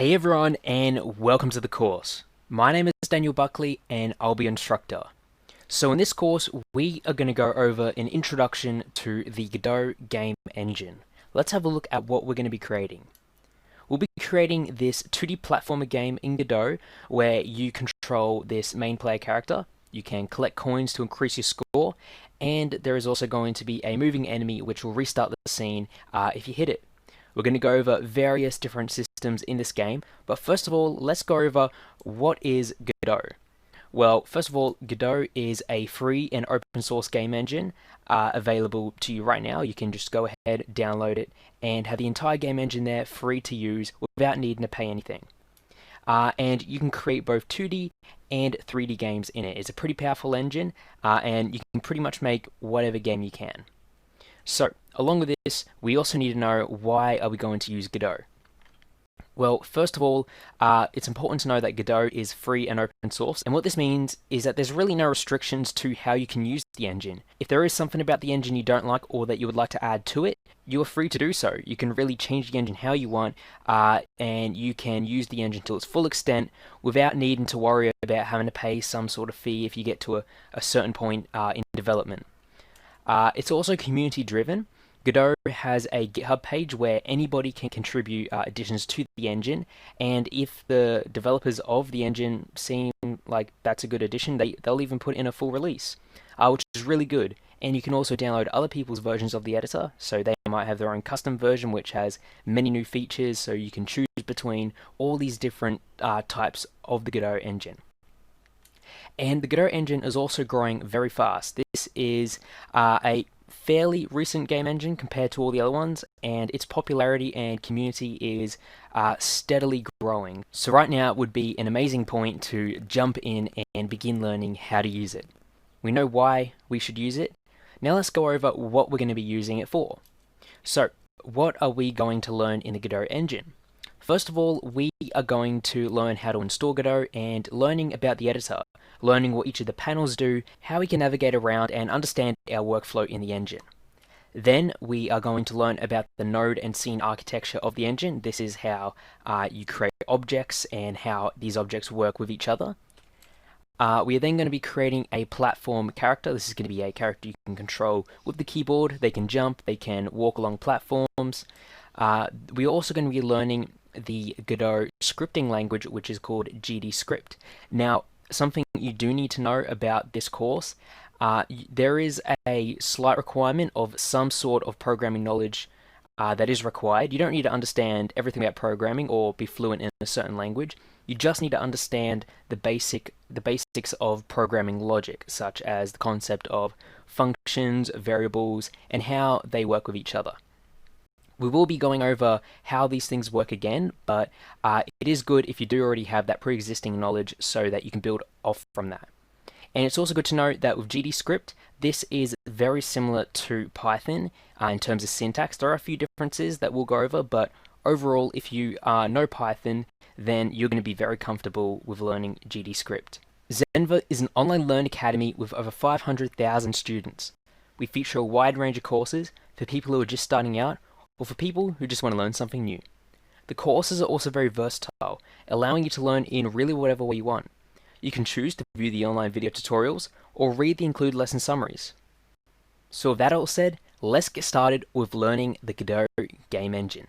Hey everyone, and welcome to the course. My name is Daniel Buckley and I'll be your instructor. So in this course, we are going to go over an introduction to the Godot game engine. Let's have a look at what we're going to be creating. We'll be creating this 2D platformer game in Godot where you control this main player character. You can collect coins to increase your score, and there is also going to be a moving enemy which will restart the scene if you hit it. We're going to go over various different systems in this game, but first of all, let's go over what is Godot. Well, first of all, Godot is a free and open source game engine available to you right now. You can just go ahead, download it, and have the entire game engine there free to use without needing to pay anything. And you can create both 2D and 3D games in it. It's a pretty powerful engine, and you can pretty much make whatever game you can. So, along with this, we also need to know why are we going to use Godot. Well, first of all, it's important to know that Godot is free and open source, and what this means is that there's really no restrictions to how you can use the engine. If there is something about the engine you don't like or that you would like to add to it, you are free to do so. You can really change the engine how you want, and you can use the engine to its full extent without needing to worry about having to pay some sort of fee if you get to a certain point in development. It's also community driven. Godot has a GitHub page where anybody can contribute additions to the engine, and if the developers of the engine seem like that's a good addition, they'll even put in a full release, which is really good. And you can also download other people's versions of the editor, so they might have their own custom version which has many new features, so you can choose between all these different types of the Godot engine. And the Godot engine is also growing very fast. This is a fairly recent game engine compared to all the other ones, and its popularity and community is steadily growing. So right now would be an amazing point to jump in and begin learning how to use it. We know why we should use it. Now let's go over what we're going to be using it for. So what are we going to learn in the Godot engine? First of all, we are going to learn how to install Godot and learning about the editor, learning what each of the panels do, how we can navigate around and understand our workflow in the engine. Then we are going to learn about the node and scene architecture of the engine. This is how you create objects and how these objects work with each other. We are then going to be creating a platform character. This is going to be a character you can control with the keyboard. They can jump, they can walk along platforms. We're also going to be learning the Godot scripting language, which is called GDScript. Now, something you do need to know about this course, there is a slight requirement of some sort of programming knowledge that is required. You don't need to understand everything about programming or be fluent in a certain language. You just need to understand the basics of programming logic, such as the concept of functions, variables, and how they work with each other. We will be going over how these things work again, but it is good if you do already have that pre-existing knowledge so that you can build off from that. And it's also good to know that with GDScript, this is very similar to Python in terms of syntax. There are a few differences that we'll go over, but overall, if you know Python, then you're going to be very comfortable with learning GDScript. Zenva is an online learning academy with over 500,000 students. We feature a wide range of courses for people who are just starting out or for people who just want to learn something new. The courses are also very versatile, allowing you to learn in really whatever way you want. You can choose to view the online video tutorials or read the included lesson summaries. So with that all said, let's get started with learning the Godot game engine.